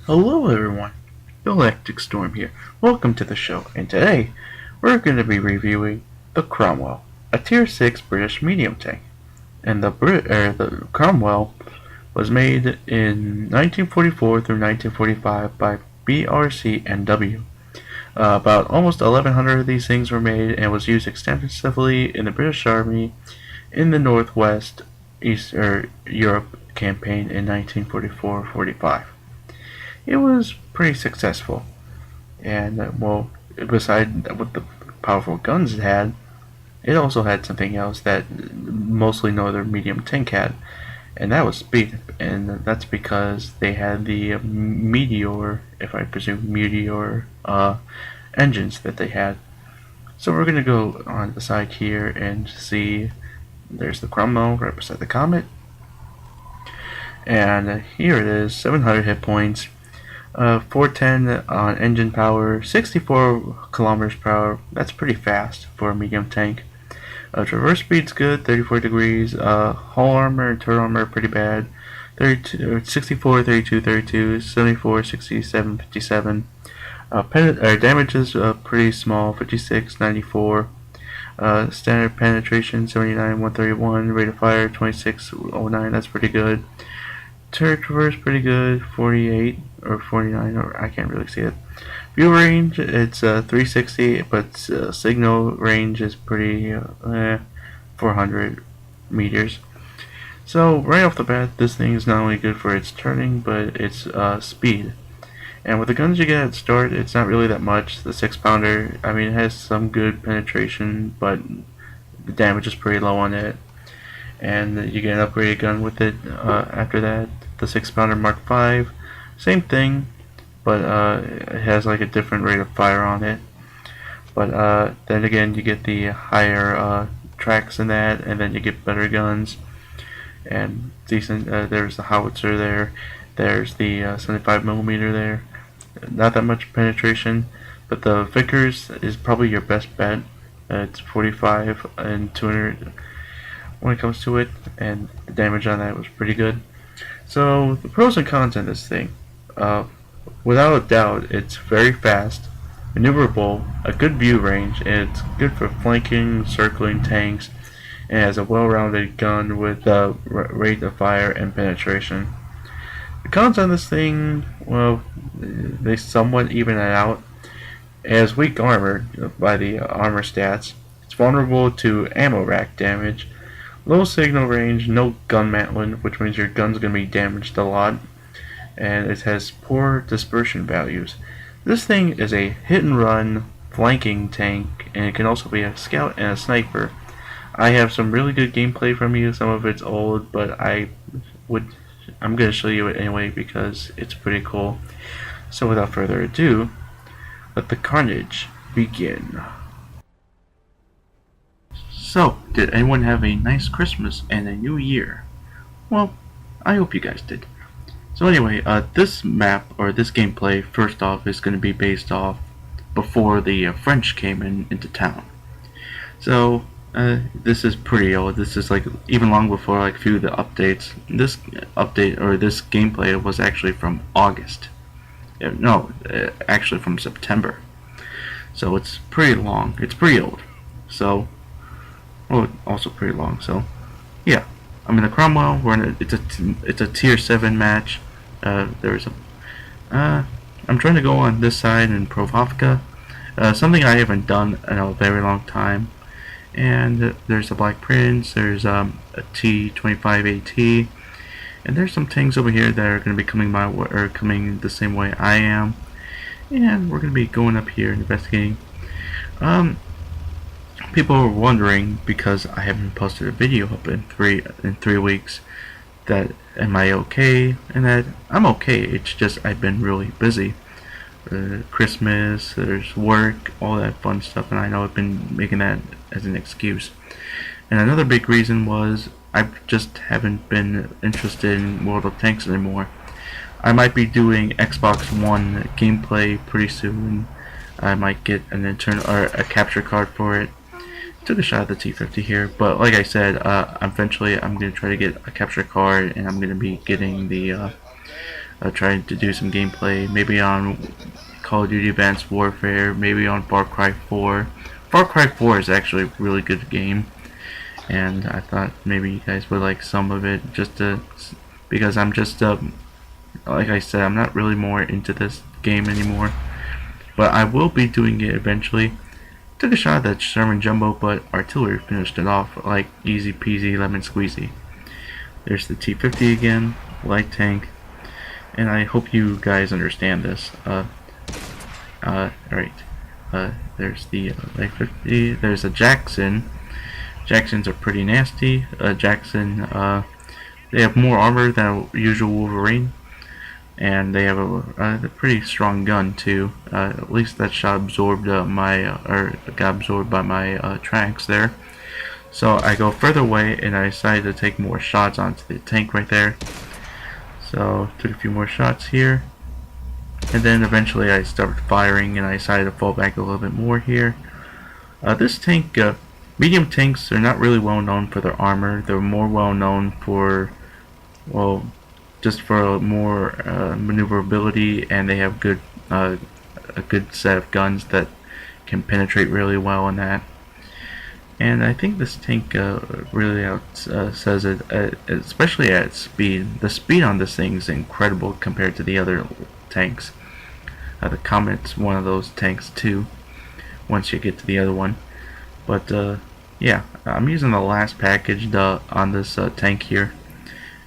Hello everyone, GalacticStorm here. Welcome to the show, and today we're going to be reviewing the Cromwell, a Tier 6 British medium tank. And the Cromwell was made in 1944 through 1945 by BRCNW. About almost 1,100 of these things were made and was used extensively in the British Army in the Northwest Eastern Europe campaign in 1944-45. It was pretty successful. And beside what the powerful guns it had, it also had something else that mostly no other medium tank had, and that was speed. And that's because they had the Meteor, if I presume Meteor engines that they had. So we're gonna go on the side here and see. There's the Cromwell right beside the Comet, and here it is, 700 hit points. 410 on engine power, 64 kilometers per hour. That's pretty fast for a medium tank. Traverse speed's good, 34 degrees. Hull armor and turret armor pretty bad. 64, 32, 32, 74, 67, 57. Damage is pretty small, 56, 94. Standard penetration 79, 131. Rate of fire 2609. That's pretty good. Turret traverse pretty good, 48 or 49, or I can't really see it. View range, it's 360, but signal range is pretty 400 meters. So right off the bat, this thing is not only good for its turning, but its speed. And with the guns you get at start, it's not really that much. The 6-pounder, I mean, it has some good penetration, but the damage is pretty low on it. And you get an upgraded gun with it after that. The 6-pounder Mark V, same thing, but it has like a different rate of fire on it. But then again, you get the higher tracks in that, and then you get better guns and decent. There's the howitzer there. There's the 75mm there. Not that much penetration, but the Vickers is probably your best bet. It's 45 and 200 when it comes to it, and the damage on that was pretty good. So the pros and cons on this thing, without a doubt, it's very fast, maneuverable, a good view range, and it's good for flanking, circling tanks, and has a well-rounded gun with rate of fire and penetration. The cons on this thing, well, they somewhat even it out. It has weak armor by the armor stats. It's vulnerable to ammo rack damage. Low signal range, no gun mantling, which means your gun's going to be damaged a lot. And it has poor dispersion values. This thing is a hit and run flanking tank, and it can also be a scout and a sniper. I have some really good gameplay from you. Some of it's old, but I'm going to show you it anyway because it's pretty cool. So without further ado, let the carnage begin. So, did anyone have a nice Christmas and a New Year? Well, I hope you guys did. So anyway, this map, or this gameplay, first off, is going to be based off before the French came into town. So, this is pretty old. This is like even long before like a few of the updates. This update, or this gameplay, was actually from August. No, actually from September. So it's pretty long. It's pretty old. So, well, also pretty long. So, yeah. I'm in the Cromwell. It's a tier 7 match. There's a I'm trying to go on this side in Provovka. Something I haven't done in a very long time. And there's a Black Prince. There's a T-25AT. And there's some tanks over here that are going to be coming my way, or coming the same way I am. And we're going to be going up here and investigating. People are wondering, because I haven't posted a video up in three weeks, that am I okay? And that I'm okay. It's just I've been really busy. Christmas, there's work, all that fun stuff, and I know I've been making that as an excuse. And another big reason was I just haven't been interested in World of Tanks anymore. I might be doing Xbox One gameplay pretty soon. I might get an internal or a capture card for it. Took a shot at the T50 here, but like I said, eventually I'm going to try to get a capture card, and I'm going to be getting the try to do some gameplay, maybe on Call of Duty Advanced Warfare, maybe on Far Cry 4. Far Cry 4 is actually a really good game, and I thought maybe you guys would like some of it, just to, because I'm just, like I said, I'm not really more into this game anymore, but I will be doing it eventually. Took a shot at that Sherman Jumbo, but artillery finished it off like easy peasy lemon squeezy. There's the T-50 again, light tank, and I hope you guys understand this. Right. There's the light 50. There's a Jackson. Jacksons are pretty nasty. Jackson, they have more armor than a usual Wolverine, and they have a pretty strong gun too. At least that shot absorbed or got absorbed by my tracks there. So I go further away, and I decided to take more shots onto the tank right there. So took a few more shots here, and then eventually I started firing, and I decided to fall back a little bit more here. This tank, medium tanks are not really well known for their armor. They're more well known for, well, just for more maneuverability, and they have a good set of guns that can penetrate really well in that. And I think this tank really says it, especially at speed. The speed on this thing is incredible compared to the other tanks. The Comet's one of those tanks too, once you get to the other one. But yeah, I'm using the last package on this tank here.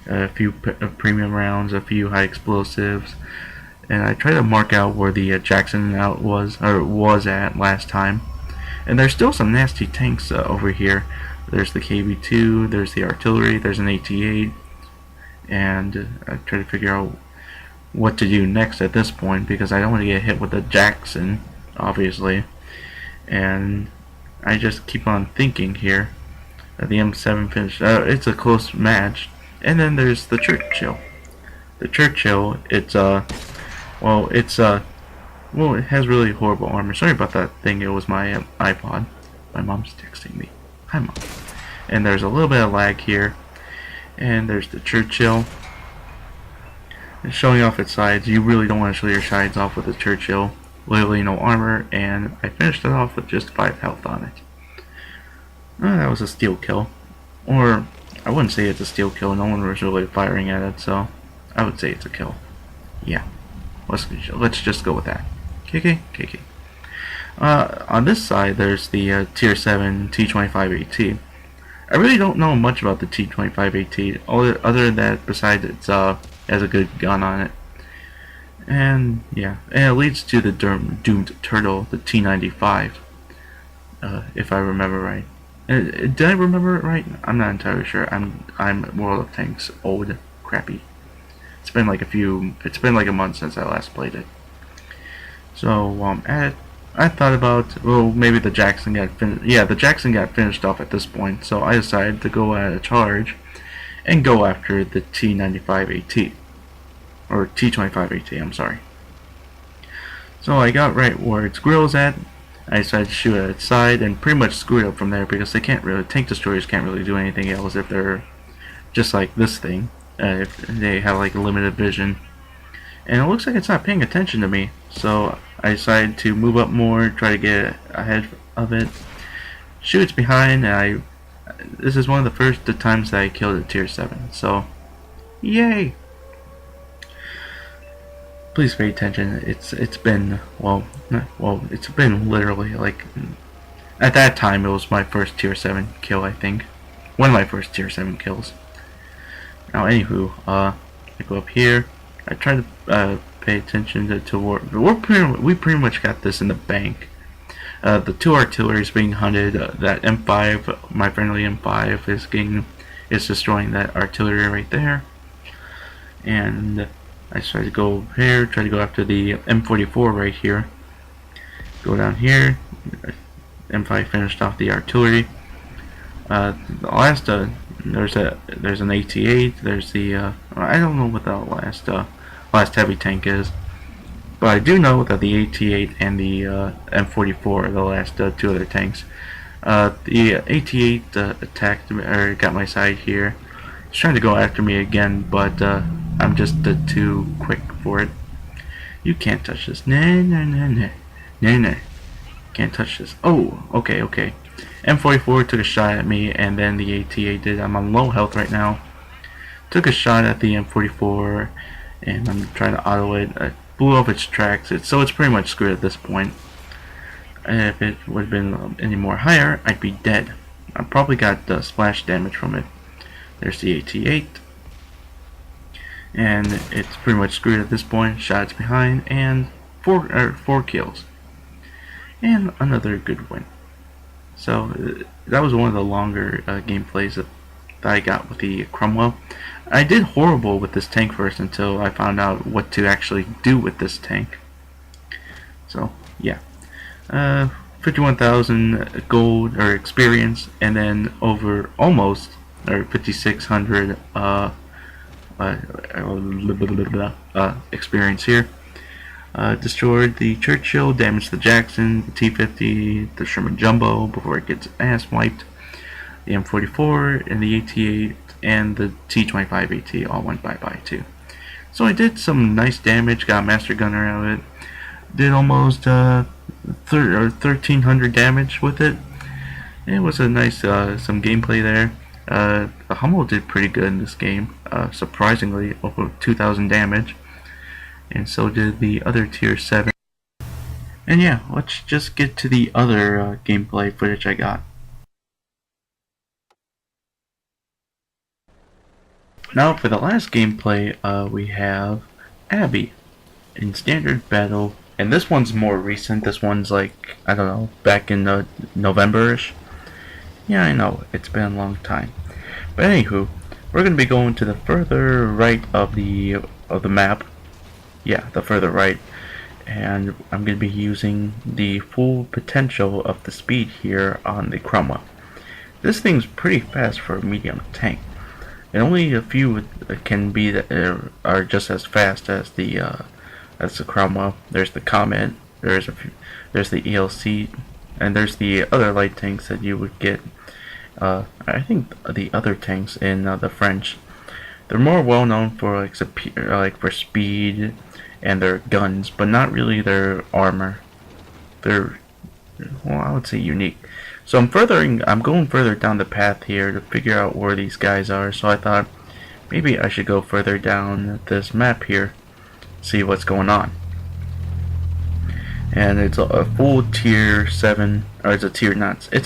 A few premium rounds, a few high explosives, and I try to mark out where the Jackson was at last time. And there's still some nasty tanks over here. There's the KV-2, there's the artillery, there's an AT-8, and I try to figure out what to do next at this point, because I don't want to get hit with the Jackson, obviously. And I just keep on thinking here. The M7 finished. It's a close match. And then there's the Churchill. The Churchill, it has really horrible armor. Sorry about that thing. It was my iPod. My mom's texting me. Hi, Mom. And there's a little bit of lag here. And there's the Churchill. It's showing off its sides. You really don't want to show your sides off with the Churchill. Literally no armor. And I finished it off with just 5 health on it. That was a steal kill. Or, I wouldn't say it's a steal kill. No one was really firing at it. So, I would say it's a kill. Yeah. Let's just go with that. KK. On this side, there's the Tier 7 T-25AT. I really don't know much about the T-25AT, other than that, besides it has a good gun on it. And yeah, and it leads to the doomed turtle, the T-95, if I remember right. Did I remember it right? I'm not entirely sure. I'm World of Tanks old, crappy. It's been like a month since I last played it. So I thought about, well, maybe the Jackson got finished. Yeah, the Jackson got finished off at this point. So I decided to go at a charge and go after the T-95AT, or T-25AT. I'm sorry. So I got right where its grill's at. I decided to shoot at its side and pretty much screw it up from there, because they can't really, tank destroyers can't really do anything else if they're just like this thing. If they have like limited vision, and it looks like it's not paying attention to me, so I decided to move up more, try to get ahead of it, shoot its behind, and this is one of the first times that I killed a Tier 7, so yay! Please pay attention. It's been it's been literally like, at that time it was my first Tier 7 kill, I think, one of my first Tier 7 kills. Now, anywho, I go up here. I try to pay attention to war. We pretty much got this in the bank. The 2 artillery is being hunted. That M5, my friendly M5, is destroying that artillery right there. And I try to go here. Try to go after the M44 right here. Go down here. M5 finished off the artillery. The last there's an AT-8. There's the I don't know what the last heavy tank is, but I do know that the AT-8 and the M44 are the last 2 other tanks. The AT-8 attacked me, or got my side here. He's trying to go after me again, but I'm just too quick for it. You can't touch this. Nah, nah, nah, nah. Nah, nah. Can't touch this. Oh, okay, okay. M44 took a shot at me, and then the ATA did. I'm on low health right now. Took a shot at the M44, and I'm trying to auto it. I blew off its tracks, so it's pretty much screwed at this point. And if it would have been any more higher, I'd be dead. I probably got splash damage from it. There's the AT-8. And it's pretty much screwed at this point. Shots behind, and four kills. And another good win. So that was one of the longer gameplays that I got with the Cromwell. I did horrible with this tank first until I found out what to actually do with this tank. So yeah, 51,000 gold or experience, and then over almost or 5,600 experience here. Destroyed the Churchill, damaged the Jackson, the T-50, the Sherman Jumbo before it gets ass wiped. The M44 and the AT-8 and the T-25 AT all went bye-bye too. So I did some nice damage, got a Master Gunner out of it. Did almost 1,300 damage with it. It was a nice some gameplay there. The Hummel did pretty good in this game, surprisingly over 2,000 damage, and so did the other tier 7. And yeah, let's just get to the other gameplay footage I got. Now for the last gameplay, we have Abby in standard battle, and this one's more recent. This one's like, I don't know, back in November-ish. Yeah, I know, it's been a long time. But anywho, we're gonna be going to the further right of the map. Yeah, the further right, and I'm gonna be using the full potential of the speed here on the Cromwell. This thing's pretty fast for a medium tank. And only a few can be that are just as fast as the Cromwell. There's the Comet, there's the ELC, and there's the other light tanks that you would get. I think the other tanks in the French, they're more well known for for speed and their guns, but not really their armor. They're, well, I would say unique. So I'm going further down the path here to figure out where these guys are. So I thought maybe I should go further down this map here, see what's going on. And it's a full tier 7, or it's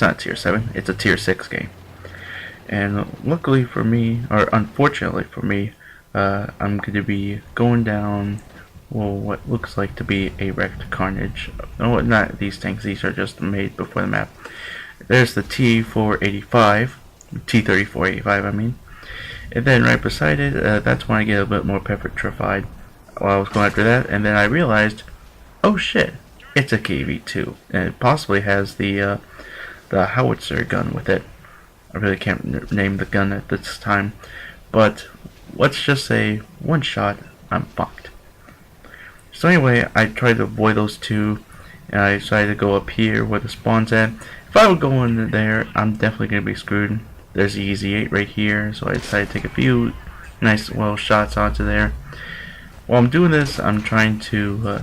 not tier 7, it's a tier 6 game. And luckily for me, or unfortunately for me, I'm going to be going down, well, what looks like to be a wrecked Carnage. No, not these tanks, these are just made before the map. There's the T-485, T-3485 I mean. And then right beside it, that's when I get a bit more petrified while I was going after that. And then I realized, oh shit, it's a KV-2. And it possibly has the howitzer gun with it. I really can't name the gun at this time. But let's just say, one shot, I'm fucked. So anyway, I tried to avoid those two. And I decided to go up here where the spawn's at. If I would go in there, I'm definitely going to be screwed. There's the EZ-8 right here, so I decided to take a few nice shots onto there. While I'm doing this, I'm trying to,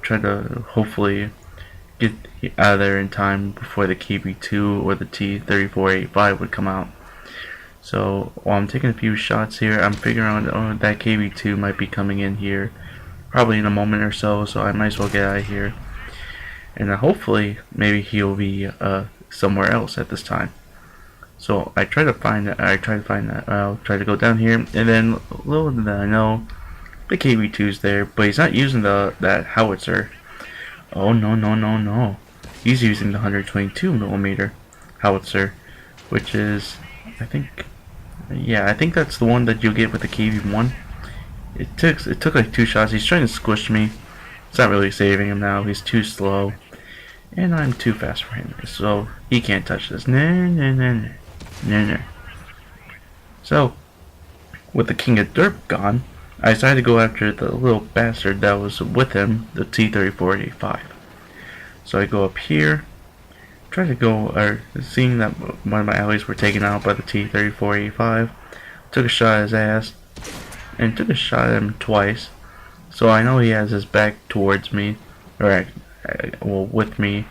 try to hopefully get out of there in time before the KV-2 or the T-3485 would come out. So while I'm taking a few shots here, I'm figuring out that KV-2 might be coming in here probably in a moment or so, so I might as well get out of here. And hopefully, maybe he'll be somewhere else at this time. So I try to find that. I'll try to go down here, and then little did I know, the KV-2's there, but he's not using that howitzer. Oh no! He's using the 122mm howitzer, which is, I think that's the one that you'll get with the KV-1. It took like 2 shots. He's trying to squish me. It's not really saving him now. He's too slow. And I'm too fast for him. So he can't touch this. No. So, with the King of Derp gone, I decided to go after the little bastard that was with him, the T-3485. So I go up here, seeing that one of my allies were taken out by the T-3485, took a shot at his ass, and took a shot at him twice. So I know he has his back towards me, or well, with me.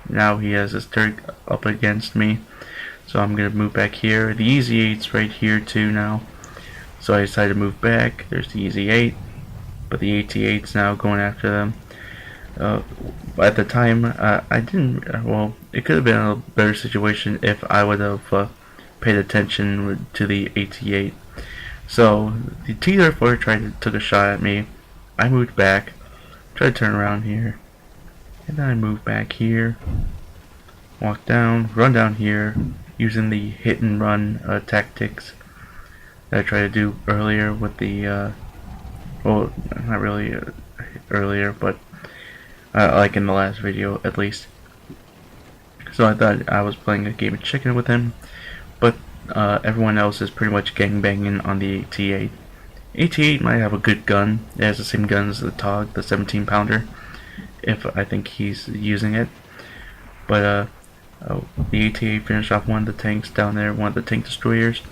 Now he has his turret up against me. So I'm gonna move back here. The Easy 8's right here too now. So I decided to move back. There's the Easy 8, but the AT-8's now going after them. At the time, I didn't. Well, it could have been a better situation if I would have paid attention to the AT-8. So the T-34 took a shot at me. I moved back, tried to turn around here, and then I moved back here, walk down, run down here, using the hit and run tactics that I tried to do earlier with the, well, not really earlier, but like in the last video at least. So I thought I was playing a game of chicken with him, but everyone else is pretty much gangbanging on the AT-8. AT-8 might have a good gun. It has the same gun as the TOG, the 17 pounder, if I think he's using it. But the AT-8 finished off one of the tanks down there, one of the tank destroyers,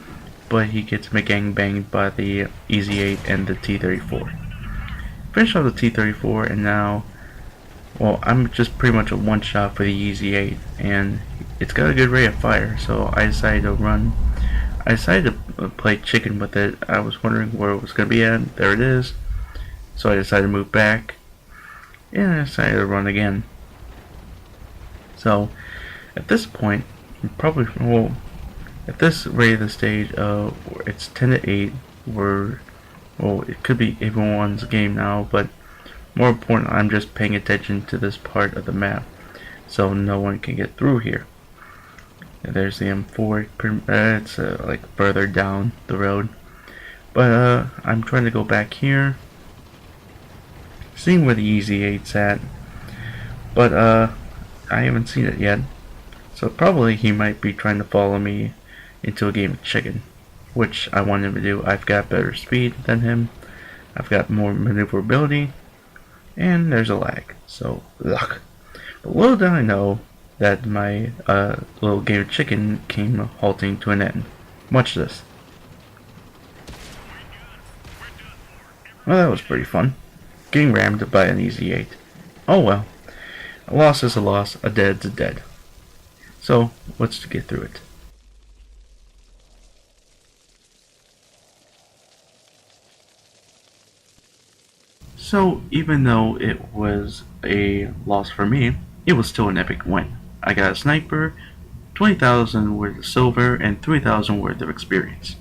but he gets gang-banged by the Easy 8 and the T-34. Finished off the T-34, and now, well, I'm just pretty much a one-shot for the Easy 8, and it's got a good rate of fire, so I decided to run. I decided to play chicken with it. I was wondering where it was going to be at. There it is. So I decided to move back, and I decided to run again. So at this point, probably, well, at this rate of the stage, it's 10 to 8. Well, it could be everyone's game now, but more important, I'm just paying attention to this part of the map, so no one can get through here. And there's the M4. It's like further down the road, but I'm trying to go back here, seeing where the Easy 8's at, but I haven't seen it yet. So probably he might be trying to follow me into a game of chicken, which I want him to do. I've got better speed than him. I've got more maneuverability, and there's a lag. So ugh. But little did I know that my little game of chicken came halting to an end. Watch this. Well, that was pretty fun. Getting rammed by an Easy 8. Oh well. A loss is a loss, a dead's a dead. So, let's get through it. So, even though it was a loss for me, it was still an epic win. I got a sniper, 20,000 worth of silver, and 3,000 worth of experience.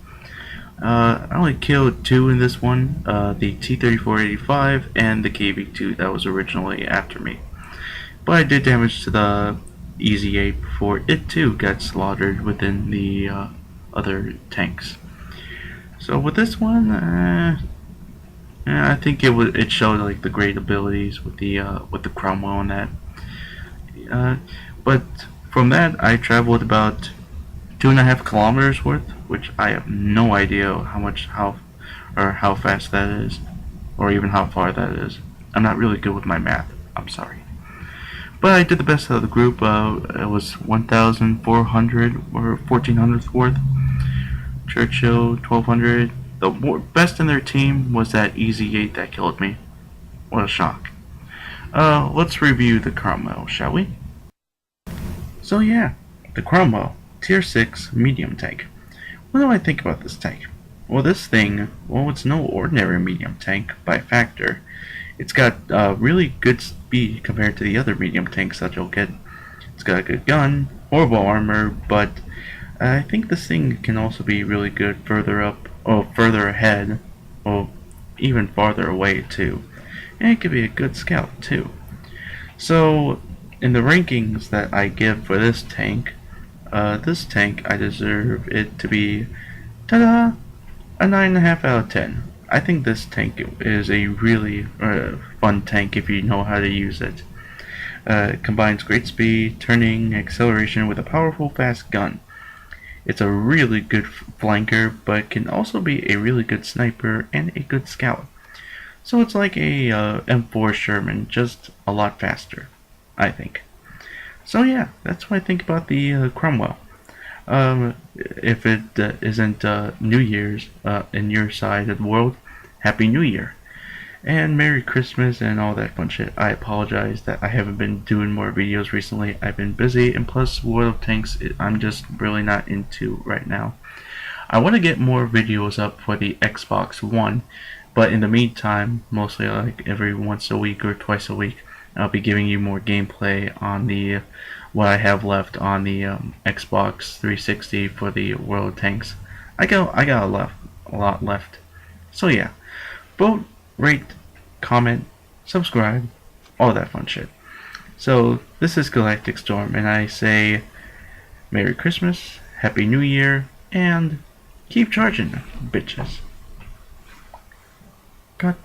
I only killed 2 in this one, the T-34-85 and the KV-2 that was originally after me. But I did damage to the Easy 8 before it too got slaughtered within the other tanks. So with this one, I think it showed like the great abilities with the Cromwell and that. But from that, I traveled about 2.5 kilometers worth, which I have no idea how fast that is, or even how far that is. I'm not really good with my math. I'm sorry. But I did the best out of the group. It was 1,400 or 1,400th worth. Churchill 1,200. The best in their team was that Easy 8 that killed me. What a shock. Let's review the Cromwell, shall we? So yeah, the Cromwell, Tier 6 medium tank. What do I think about this tank? Well, this thing, well, it's no ordinary medium tank by factor. It's got really good speed compared to the other medium tanks that you'll get. It's got a good gun, horrible armor, but I think this thing can also be really good further up, or further ahead, or even farther away too. And it could be a good scout too. So, in the rankings that I give for this tank I deserve it to be, ta-da, a 9.5 out of 10. I think this tank is a really fun tank if you know how to use it. It combines great speed, turning, acceleration with a powerful fast gun. It's a really good flanker, but can also be a really good sniper and a good scout. So it's like a M4 Sherman, just a lot faster, I think. So yeah, that's what I think about the Cromwell. If it isn't New Year's in your side of the world, Happy New Year. And Merry Christmas and all that fun shit. I apologize that I haven't been doing more videos recently. I've been busy, and plus World of Tanks I'm just really not into right now. I want to get more videos up for the Xbox One, but in the meantime, mostly like every once a week or twice a week, I'll be giving you more gameplay on the what I have left on the Xbox 360 for the World of Tanks. I got a lot left. So yeah, vote, rate, comment, subscribe, all that fun shit. So this is GalacticStorm, and I say Merry Christmas, Happy New Year, and keep charging, bitches. God